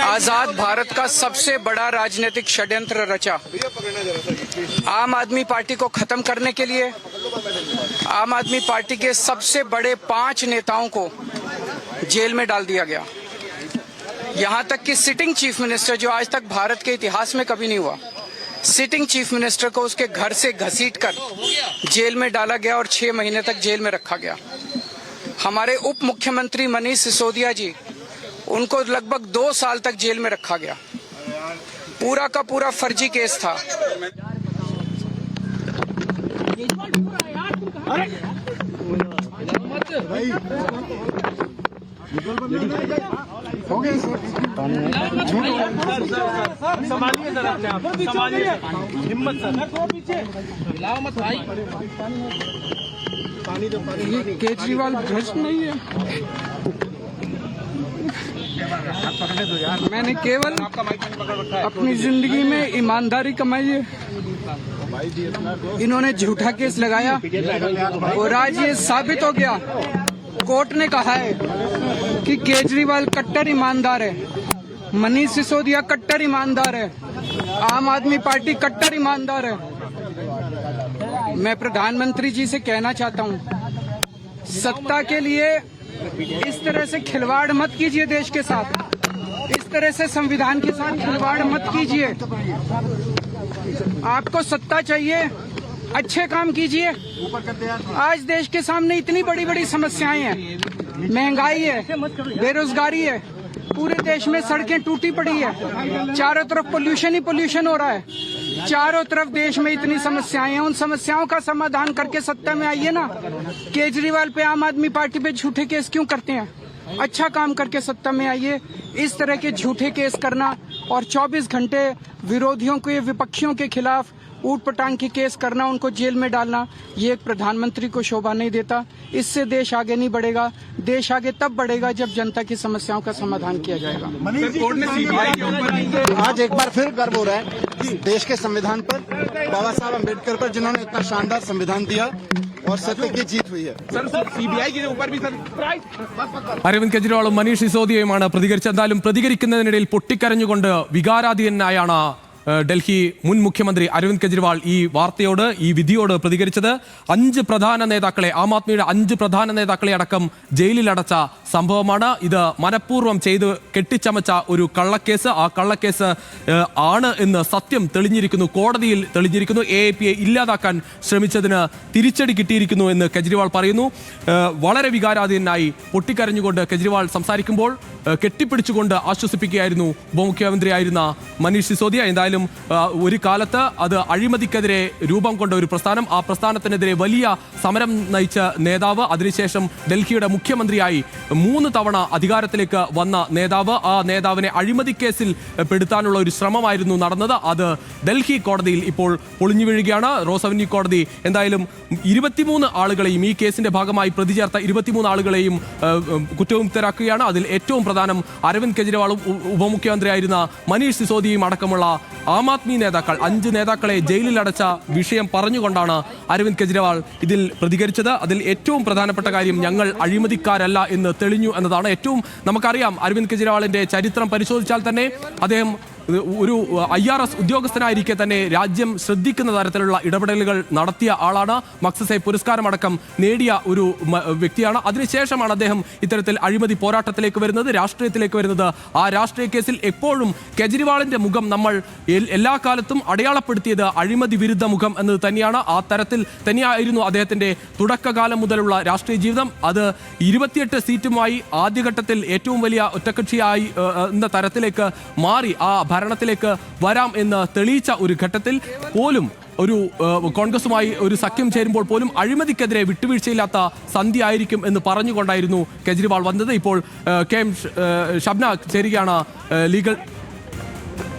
आजाद भारत का सबसे बड़ा राजनीतिक षड्यंत्र रचा। आम आदमी पार्टी को खत्म करने के लिए आम आदमी पार्टी के सबसे बड़े 5 नेताओं को जेल में डाल दिया गया। यहां तक कि सिटिंग चीफ मिनिस्टर, जो आज तक भारत के इतिहास में कभी नहीं हुआ, सिटिंग चीफ मिनिस्टर को उसके घर से घसीटकर जेल में डाला गया और 6 महीने तक जेल में रखा गया। हमारे उप मुख्यमंत्री मनीष सिसोदिया जी, उनको लगभग 2 साल तक जेल में रखा गया। पूरा का पूरा फर्जी केस था। ये केजरीवाल भ्रष्ट नहीं है। मैंने केवल अपनी जिंदगी में ईमानदारी कमाई है। इन्होंने झूठा केस लगाया और आज ये साबित हो गया। कोर्ट ने कहा है कि केजरीवाल कट्टर ईमानदार है, मनीष सिसोदिया कट्टर ईमानदार है, आम आदमी पार्टी कट्टर ईमानदार है। मैं प्रधानमंत्री जी से कहना चाहता हूं, सत्ता के लिए इस तरह से खिलवाड़ मत कीजिए देश के साथ, इस तरह से संविधान के साथ खिलवाड़ मत कीजिए। आपको सत्ता चाहिए, अच्छे काम कीजिए। आज देश के सामने इतनी बड़ी बड़ी समस्याएं हैं, महंगाई है, बेरोजगारी है, पूरे देश में सड़कें टूटी पड़ी है, चारों तरफ पोल्यूशन ही पोल्यूशन हो रहा है, चारों तरफ देश में इतनी समस्याएं हैं। उन समस्याओं का समाधान करके सत्ता में आइए ना। केजरीवाल पे, आम आदमी पार्टी पे झूठे केस क्यों करते हैं? अच्छा काम करके सत्ता में आइए। इस तरह के झूठे केस करना और 24 घंटे विरोधियों के, विपक्षियों के खिलाफ ऊट पटांग के केस करना, उनको जेल में डालना, ये एक प्रधानमंत्री को शोभा नहीं देता। इससे देश आगे नहीं बढ़ेगा। देश आगे तब बढ़ेगा जब जनता की समस्याओं का समाधान किया जाएगा। आज एक बार फिर गर्व हो रहा है देश के संविधान पर, बाबा साहब अम्बेडकर पर, जिन्होंने इतना शानदार संविधान दिया और सत्य की जीत हुई है। सर, सीबीआई के ऊपर भी सर അരവിന്ദ് കെജ്രിവാളും മനീഷ് സിസോദിയയുമാണ് പ്രതികരിച്ചത്. എന്തായാലും പ്രതികരിക്കുന്നതിനിടയിൽ പൊട്ടിക്കരഞ്ഞുകൊണ്ട് വികാരാധീനനായാണ് ഡൽഹി മുൻ മുഖ്യമന്ത്രി അരവിന്ദ് കെജ്രിവാൾ ഈ വാർത്തയോട്, ഈ വിധിയോട് പ്രതികരിച്ചത്. 5 പ്രധാന നേതാക്കളെ, ആം ആദ്മിയുടെ 5 പ്രധാന നേതാക്കളെ അടക്കം ജയിലിലടച്ച സംഭവമാണ് ഇത്. മനഃപൂർവ്വം ചെയ്ത് കെട്ടിച്ചമച്ച ഒരു കള്ളക്കേസ്. ആ കള്ളക്കേസ് ആണ് എന്ന് സത്യം തെളിഞ്ഞിരിക്കുന്നു, കോടതിയിൽ തെളിഞ്ഞിരിക്കുന്നു. AAPയെ ഇല്ലാതാക്കാൻ ശ്രമിച്ചതിന് തിരിച്ചടി കിട്ടിയിരിക്കുന്നു എന്ന് കെജ്രിവാൾ പറയുന്നു. വളരെ വികാരാധീനായി പൊട്ടിക്കരഞ്ഞുകൊണ്ട് കെജ്രിവാൾ സംസാരിക്കുമ്പോൾ കെട്ടിപ്പിടിച്ചുകൊണ്ട് ആശ്വസിപ്പിക്കുകയായിരുന്നു ഉപമുഖ്യമന്ത്രിയായിരുന്ന മനീഷ് സിസോദിയ. എന്തായാലും ഒരു കാലത്ത് അത് അഴിമതിക്കെതിരെ രൂപം കൊണ്ട ഒരു പ്രസ്ഥാനം, ആ പ്രസ്ഥാനത്തിനെതിരെ വലിയ സമരം നയിച്ച നേതാവ്, അതിനുശേഷം ഡൽഹിയുടെ മുഖ്യമന്ത്രിയായി 3 തവണ അധികാരത്തിലേക്ക് വന്ന നേതാവ്, ആ നേതാവിനെ അഴിമതിക്കേസിൽ പെടുത്താനുള്ള ഒരു ശ്രമമായിരുന്നു നടന്നത്. അത് ഡൽഹി കോടതിയിൽ ഇപ്പോൾ പൊളിഞ്ഞു വീഴുകയാണ്. റോസ് അവന്യൂ കോടതി എന്തായാലും 23 ആളുകളെയും, ഈ കേസിന്റെ ഭാഗമായി പ്രതി ചേർത്ത 23 ആളുകളെയും കുറ്റവിമുക്തരാക്കുകയാണ്. അതിൽ ഏറ്റവും പ്രധാനം അരവിന്ദ് കെജ്രിവാളും ഉപമുഖ്യമന്ത്രിയായിരുന്ന മനീഷ് സിസോദിയയും അടക്കമുള്ള ആം ആദ്മി നേതാക്കൾ, 5 നേതാക്കളെ ജയിലിൽ അടച്ച വിഷയം പറഞ്ഞുകൊണ്ടാണ് അരവിന്ദ് കെജ്രിവാൾ ഇതിൽ പ്രതികരിച്ചത്. അതിൽ ഏറ്റവും പ്രധാനപ്പെട്ട കാര്യം, ഞങ്ങൾ അഴിമതിക്കാരല്ല എന്ന് തെളിഞ്ഞു എന്നതാണ്. ഏറ്റവും നമുക്കറിയാം, അരവിന്ദ് കെജ്രിവാളിന്റെ ചരിത്രം പരിശോധിച്ചാൽ തന്നെ അദ്ദേഹം ഒരു IRS ഉദ്യോഗസ്ഥനായിരിക്കെ തന്നെ രാജ്യം ശ്രദ്ധിക്കുന്ന തരത്തിലുള്ള ഇടപെടലുകൾ നടത്തിയ ആളാണ്. മക്സസെ പുരസ്കാരമടക്കം നേടിയ ഒരു വ്യക്തിയാണ്. അതിനുശേഷമാണ് അദ്ദേഹം ഇത്തരത്തിൽ അഴിമതി പോരാട്ടത്തിലേക്ക് വരുന്നത്, രാഷ്ട്രീയത്തിലേക്ക് വരുന്നത്. ആ രാഷ്ട്രീയ കേസിൽ എപ്പോഴും കെജ്രിവാളിന്റെ മുഖം നമ്മൾ എല്ലാ കാലത്തും അടയാളപ്പെടുത്തിയത് അഴിമതി വിരുദ്ധ മുഖം എന്നത് തന്നെയാണ്. ആ തരത്തിൽ തന്നെയായിരുന്നു അദ്ദേഹത്തിന്റെ തുടക്കകാലം മുതലുള്ള രാഷ്ട്രീയ ജീവിതം. അത് 28 സീറ്റുമായി ആദ്യഘട്ടത്തിൽ ഏറ്റവും വലിയ ഒറ്റക്കക്ഷിയായി എന്ന തരത്തിലേക്ക് മാറി ആ ഭരണത്തിലേക്ക് വരാം എന്ന് തെളിയിച്ച ഒരു ഘട്ടത്തിൽ പോലും, ഒരു കോൺഗ്രസുമായി ഒരു സഖ്യം ചേരുമ്പോൾ പോലും അഴിമതിക്കെതിരെ വിട്ടുവീഴ്ചയില്ലാത്ത സന്ധി ആയിരിക്കും എന്ന് പറഞ്ഞുകൊണ്ടായിരുന്നു കെജ്രിവാൾ വന്നത്. ഇപ്പോൾ KM ഷബ്ന ചേരുകയാണ് ലീഗൽ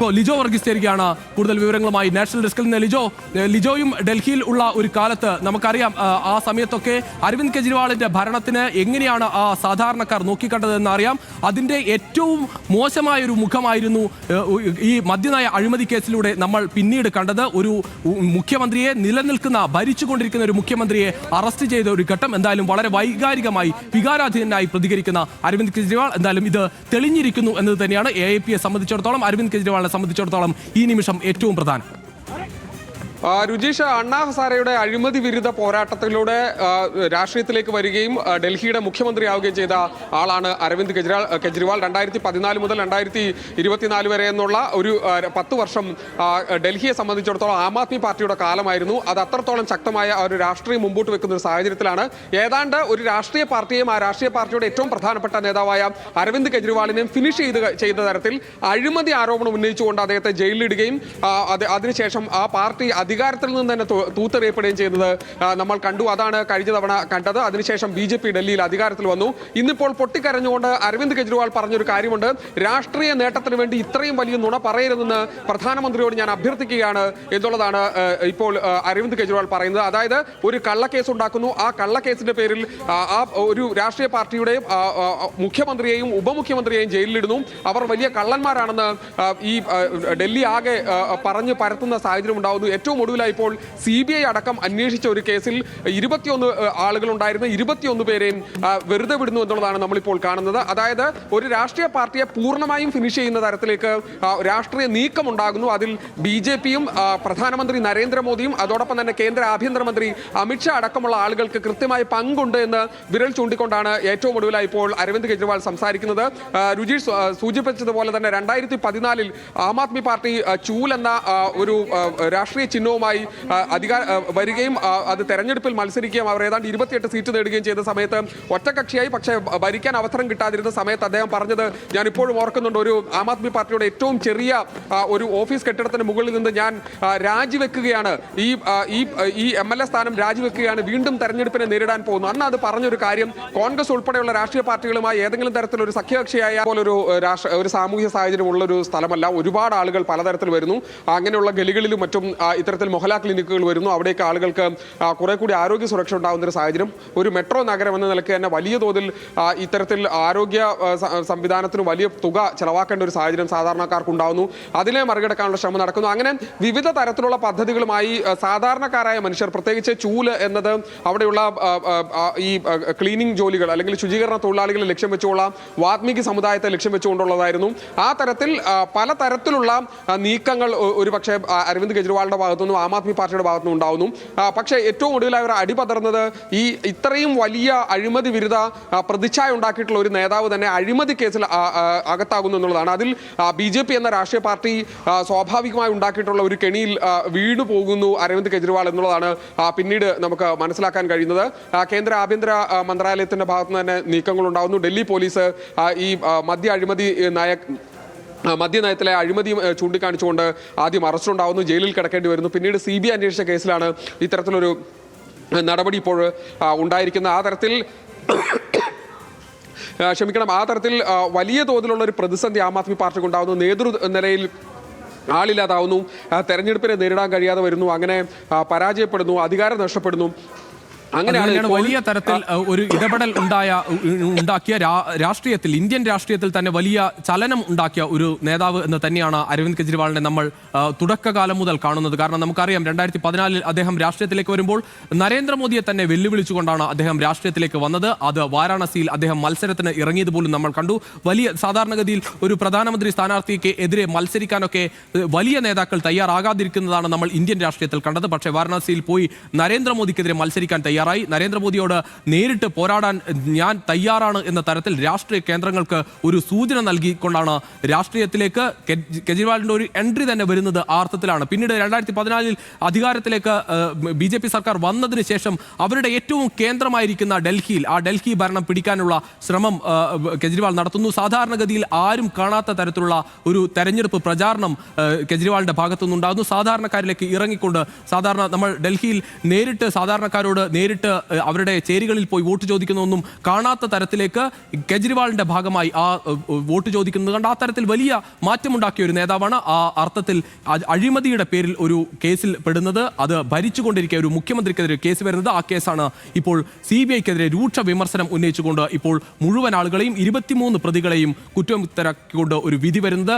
ഇപ്പോൾ ലിജോ വർഗീസ് ചേരുകയാണ് കൂടുതൽ വിവരങ്ങളുമായി നാഷണൽ ഡെസ്കിൽ നിന്ന്. ലിജോയും ഡൽഹിയിൽ ഉള്ള ഒരു കാലത്ത് നമുക്കറിയാം, ആ സമയത്തൊക്കെ അരവിന്ദ് കെജ്രിവാളിന്റെ ഭരണത്തിന് എങ്ങനെയാണ് ആ സാധാരണക്കാർ നോക്കിക്കണ്ടതെന്ന് അറിയാം. അതിന്റെ ഏറ്റവും മോശമായ ഒരു മുഖമായിരുന്നു ഈ മദ്യനയ അഴിമതി കേസിലൂടെ നമ്മൾ പിന്നീട് കണ്ടത്. ഒരു മുഖ്യമന്ത്രിയെ, നിലനിൽക്കുന്ന ഭരിച്ചുകൊണ്ടിരിക്കുന്ന ഒരു മുഖ്യമന്ത്രിയെ അറസ്റ്റ് ചെയ്ത ഒരു ഘട്ടം. എന്തായാലും വളരെ വൈകാരികമായി വികാരാധീനനായി പ്രതികരിക്കുന്ന അരവിന്ദ് കെജ്രിവാൾ എന്തായാലും ഇത് തെളിഞ്ഞിരിക്കുന്നു എന്നത് തന്നെയാണ് AAPയെ സംബന്ധിച്ചിടത്തോളം, അരവിന്ദ് കെജ്രിവാളിനെ സംബന്ധിച്ചിടത്തോളം ഈ നിമിഷം ഏറ്റവും പ്രധാനം. രുചീഷ്, അണ്ണാ ഹസാരയുടെ അഴിമതി വിരുദ്ധ പോരാട്ടത്തിലൂടെ രാഷ്ട്രീയത്തിലേക്ക് വരികയും ഡൽഹിയുടെ മുഖ്യമന്ത്രിയാവുകയും ചെയ്ത ആളാണ് അരവിന്ദ് കെജ്രിവാൾ. 2014 മുതൽ 2024 വരെ എന്നുള്ള ഒരു 10 വർഷം ഡൽഹിയെ സംബന്ധിച്ചിടത്തോളം ആം ആദ്മി പാർട്ടിയുടെ കാലമായിരുന്നു. അത് അത്രത്തോളം ശക്തമായ ഒരു രാഷ്ട്രീയം മുമ്പോട്ട് വെക്കുന്ന ഒരു സാഹചര്യത്തിലാണ് ഏതാണ്ട് ഒരു രാഷ്ട്രീയ പാർട്ടിയും ആ രാഷ്ട്രീയ പാർട്ടിയുടെ ഏറ്റവും പ്രധാനപ്പെട്ട നേതാവായ അരവിന്ദ് കെജ്രിവാളിനെയും ഫിനിഷ് ചെയ്ത തരത്തിൽ അഴിമതി ആരോപണം ഉന്നയിച്ചുകൊണ്ട് അദ്ദേഹത്തെ ജയിലിലിടുകയും അതിനുശേഷം ആ പാർട്ടി അധികാരത്തിൽ നിന്ന് തന്നെ തൂത്തെറിയപ്പെടുകയും ചെയ്യുന്നത് നമ്മൾ കണ്ടു. അതാണ് കഴിഞ്ഞ തവണ കണ്ടത്. അതിനുശേഷം BJP ഡൽഹിയിൽ അധികാരത്തിൽ വന്നു. ഇന്നിപ്പോൾ പൊട്ടിക്കരഞ്ഞുകൊണ്ട് അരവിന്ദ് കെജ്രിവാൾ പറഞ്ഞൊരു കാര്യമുണ്ട്. രാഷ്ട്രീയ നേട്ടത്തിന് വേണ്ടി ഇത്രയും വലിയ നുണ പറയരുതെന്ന് പ്രധാനമന്ത്രിയോട് ഞാൻ അഭ്യർത്ഥിക്കുകയാണ് എന്നുള്ളതാണ് ഇപ്പോൾ അരവിന്ദ് കെജ്രിവാൾ പറയുന്നത്. അതായത് ഒരു കള്ളക്കേസ് ഉണ്ടാക്കുന്നു, ആ കള്ളക്കേസിന്റെ പേരിൽ ആ ഒരു രാഷ്ട്രീയ പാർട്ടിയുടെയും മുഖ്യമന്ത്രിയെയും ഉപമുഖ്യമന്ത്രിയെയും ജയിലിലിടുന്നു. അവർ വലിയ കള്ളന്മാരാണെന്ന് ഈ ഡൽഹി ആകെ പറഞ്ഞു പരത്തുന്ന സാഹചര്യം ഉണ്ടാകുന്നു. ഏറ്റവും ഒടുവിലായി ഇപ്പോൾ CBI അടക്കം അന്വേഷിച്ച ഒരു കേസിൽ 21 ആളുകളുണ്ടായിരുന്ന 21 പേരെയും വെറുതെ വിടുന്നു എന്നുള്ളതാണ് നമ്മളിപ്പോൾ കാണുന്നത്. അതായത് ഒരു രാഷ്ട്രീയ പാർട്ടിയെ പൂർണ്ണമായും ഫിനിഷ് ചെയ്യുന്ന തരത്തിലേക്ക് രാഷ്ട്രീയ നീക്കം ഉണ്ടാകുന്നു. അതിൽ BJPയും പ്രധാനമന്ത്രി നരേന്ദ്രമോദിയും അതോടൊപ്പം തന്നെ കേന്ദ്ര ആഭ്യന്തരമന്ത്രി അമിത്ഷാ അടക്കമുള്ള ആളുകൾക്ക് കൃത്യമായി പങ്കുണ്ട് എന്ന് വിരൽ ചൂണ്ടിക്കൊണ്ടാണ് ഏറ്റവും ഒടുവിലായി ഇപ്പോൾ അരവിന്ദ് കെജ്രിവാൾ സംസാരിക്കുന്നത്. രുചീഷ് സൂചിപ്പിച്ചതുപോലെ തന്നെ 2014 ആം ആദ്മി പാർട്ടി ചൂൽ എന്ന ഒരു രാഷ്ട്രീയ ചിഹ്നവുമായി വരികയും അത് തെരഞ്ഞെടുപ്പിൽ മത്സരിക്കുകയും അവർ ഏതാണ്ട് 28 സീറ്റ് നേടുകയും ചെയ്ത സമയത്ത് ഒറ്റകക്ഷിയായി പക്ഷേ ഭരിക്കാൻ അവസരം കിട്ടാതിരുന്ന സമയത്ത് അദ്ദേഹം പറഞ്ഞത് ഞാൻ ഇപ്പോഴും ഓർക്കുന്നുണ്ട്. ഒരു ആം ആദ്മി പാർട്ടിയുടെ ഏറ്റവും ചെറിയ ഒരു ഓഫീസ് കെട്ടിടത്തിന് മുകളിൽ നിന്ന് ഞാൻ രാജിവെക്കുകയാണ്, ഈ MLA സ്ഥാനം രാജിവെക്കുകയാണ്, വീണ്ടും തെരഞ്ഞെടുപ്പിനെ നേരിടാൻ പോകുന്നു. അന്ന് അത് പറഞ്ഞൊരു കാര്യം കോൺഗ്രസ് ഉൾപ്പെടെയുള്ള രാഷ്ട്രീയ പാർട്ടികളുമായി ഏതെങ്കിലും തരത്തിലൊരു സഖ്യകക്ഷിയായ പോലൊരു ഒരു സാമൂഹ്യ സാഹചര്യം ഉള്ളൊരു സ്ഥലമല്ല. ഒരുപാട് ആളുകൾ പലതരത്തിൽ വരുന്നു. അങ്ങനെയുള്ള ഗലികളിലും മറ്റും ഇത്തരത്തിൽ മൊഹല ക്ലിനിക്കുകൾ വരുന്നു. അവിടേക്ക് ആളുകൾക്ക് കുറെ കൂടി ആരോഗ്യ സുരക്ഷ ഉണ്ടാകുന്ന ഒരു സാഹചര്യം. ഒരു മെട്രോ നഗരം എന്ന നിലയ്ക്ക് തന്നെ വലിയ തോതിൽ ഇത്തരത്തിൽ ആരോഗ്യ സംവിധാനത്തിന് വലിയ തുക ചെലവാക്കേണ്ട ഒരു സാഹചര്യം സാധാരണക്കാർക്ക് ഉണ്ടാകുന്നു. അതിനെ മറികടക്കാനുള്ള ശ്രമം നടക്കുന്നു. അങ്ങനെ വിവിധ തരത്തിലുള്ള പദ്ധതികളുമായി സാധാരണക്കാരായ മനുഷ്യർ, പ്രത്യേകിച്ച് ചൂല് എന്നത് അവിടെയുള്ള ഈ ക്ലീനിങ് ജോലികൾ അല്ലെങ്കിൽ ശുചീകരണ തൊഴിലാളികളെ ലക്ഷ്യം വെച്ചുള്ള വാത്മീകി സമുദായത്തെ ലക്ഷ്യം വെച്ചുകൊണ്ടുള്ളതായിരുന്നു. ആ തരത്തിൽ പലതരത്തിലുള്ള നീക്കങ്ങൾ ഒരുപക്ഷെ അരവിന്ദ് കെജ്രിവാളിന്റെ ഭാഗത്തുനിന്നും ആം ആദ്മി പാർട്ടിയുടെ ഭാഗത്തുനിന്നും ഉണ്ടാവുന്നു. പക്ഷേ ഏറ്റവും ഒടുവിലായി അവർ അടിപതർന്നത് ഈ ഇത്രയും വലിയ അഴിമതി വിരുദ്ധ പ്രതിച്ഛായ ഉണ്ടാക്കിയിട്ടുള്ള ഒരു നേതാവ് തന്നെ അഴിമതി കേസിൽ അകത്താകുന്നു എന്നുള്ളതാണ്. അതിൽ BJP എന്ന രാഷ്ട്രീയ പാർട്ടി സ്വാഭാവികമായി ഉണ്ടാക്കിയിട്ടുള്ള ഒരു കെണിയിൽ വീണു പോകുന്നു അരവിന്ദ് കെജ്രിവാൾ എന്നുള്ളതാണ് പിന്നീട് നമുക്ക് മനസ്സിലാക്കാൻ കഴിയുന്നത്. കേന്ദ്ര ആഭ്യന്തര മന്ത്രാലയത്തിന്റെ ഭാഗത്തുനിന്ന് തന്നെ നീക്കങ്ങൾ ഉണ്ടാകുന്നു. ഡൽഹി പോലീസ് ഈ മദ്യനയത്തിലെ അഴിമതി ചൂണ്ടിക്കാണിച്ചുകൊണ്ട് ആദ്യം അറസ്റ്റ് ഉണ്ടാവുന്നു, ജയിലിൽ കിടക്കേണ്ടി വരുന്നു. പിന്നീട് CBI അന്വേഷിച്ച കേസിലാണ് ഇത്തരത്തിലൊരു നടപടി ഇപ്പോൾ ഉണ്ടായിരിക്കുന്നത്. ആ തരത്തിൽ വലിയ തോതിലുള്ള ഒരു പ്രതിസന്ധി ആം ആദ്മി പാർട്ടിക്ക് ഉണ്ടാകുന്നു. നേതൃനിരയിൽ ആളില്ലാതാവുന്നു, തെരഞ്ഞെടുപ്പിനെ നേരിടാൻ കഴിയാതെ വരുന്നു, അങ്ങനെ പരാജയപ്പെടുന്നു, അധികാരം നഷ്ടപ്പെടുന്നു. അങ്ങനെയാണ് വലിയ തരത്തിൽ ഒരു ഇടപെടൽ ഉണ്ടാക്കിയ രാഷ്ട്രീയത്തിൽ, ഇന്ത്യൻ രാഷ്ട്രീയത്തിൽ തന്നെ വലിയ ചലനം ഉണ്ടാക്കിയ ഒരു നേതാവ് എന്ന് തന്നെയാണ് അരവിന്ദ് കെജ്രിവാളിനെ നമ്മൾ തുടക്കകാലം മുതൽ കാണുന്നത്. കാരണം നമുക്കറിയാം 2014 അദ്ദേഹം രാഷ്ട്രീയത്തിലേക്ക് വരുമ്പോൾ നരേന്ദ്രമോദിയെ തന്നെ വെല്ലുവിളിച്ചുകൊണ്ടാണ് അദ്ദേഹം രാഷ്ട്രീയത്തിലേക്ക് വന്നത്. അത് വാരാണസിയിൽ അദ്ദേഹം മത്സരത്തിന് ഇറങ്ങിയത് പോലും നമ്മൾ കണ്ടു. വലിയ സാധാരണഗതിയിൽ ഒരു പ്രധാനമന്ത്രി സ്ഥാനാർത്ഥിക്ക് എതിരെ മത്സരിക്കാനൊക്കെ വലിയ നേതാക്കൾ തയ്യാറാകാതിരിക്കുന്നതാണ് നമ്മൾ ഇന്ത്യൻ രാഷ്ട്രീയത്തിൽ കണ്ടത്. പക്ഷേ വാരാണസിയിൽ പോയി നരേന്ദ്രമോദിക്കെതിരെ മത്സരിക്കാൻ തയ്യാറായി. നരേന്ദ്രമോദിയോട് നേരിട്ട് പോരാടാൻ ഞാൻ തയ്യാറാണ് എന്ന തരത്തിൽ രാഷ്ട്രീയ കേന്ദ്രങ്ങൾക്ക് ഒരു സൂചന നൽകിക്കൊണ്ടാണ് രാഷ്ട്രീയത്തിലേക്ക് കെജ്രിവാളിന്റെ ഒരു എൻട്രി തന്നെ വരുന്നത്. ആ അർത്ഥത്തിലാണ് പിന്നീട് 2014 അധികാരത്തിലേക്ക് BJP സർക്കാർ വന്നതിന് ശേഷം അവരുടെ ഏറ്റവും കേന്ദ്രമായിരിക്കുന്ന ഡൽഹിയിൽ ആ ഡൽഹി ഭരണം പിടിക്കാനുള്ള ശ്രമം കെജ്രിവാൾ നടത്തുന്നു. സാധാരണഗതിയിൽ ആരും കാണാത്ത തരത്തിലുള്ള ഒരു തെരഞ്ഞെടുപ്പ് പ്രചാരണം കെജ്രിവാളിന്റെ ഭാഗത്തുനിന്നുണ്ടാകുന്നു. സാധാരണക്കാരിലേക്ക് ഇറങ്ങിക്കൊണ്ട് സാധാരണ നമ്മൾ ഡൽഹിയിൽ നേരിട്ട് സാധാരണക്കാരോട് നേരിട്ട് അവരുടെ ചേരികളിൽ പോയി വോട്ട് ചോദിക്കുന്നതൊന്നും കാണാത്ത തരത്തിലേക്ക് കെജ്രിവാളിന്റെ ഭാഗമായി ആ വോട്ട് ചോദിക്കുന്നത് കണ്ട് ആ തരത്തിൽ വലിയ മാറ്റമുണ്ടാക്കിയ ഒരു നേതാവാണ്. ആ അർത്ഥത്തിൽ അഴിമതിയുടെ പേരിൽ ഒരു കേസിൽ പെടുന്നത്, അത് ഭരിച്ചുകൊണ്ടിരിക്കുക ഒരു മുഖ്യമന്ത്രിക്കെതിരെ കേസ് വരുന്നത്, ആ കേസാണ് ഇപ്പോൾ CBIക്കെതിരെ രൂക്ഷ വിമർശനം ഉന്നയിച്ചുകൊണ്ട് ഇപ്പോൾ മുഴുവൻ ആളുകളെയും 23 പ്രതികളെയും കുറ്റമുക്തരാക്കിക്കൊണ്ട് ഒരു വിധി വരുന്നത്.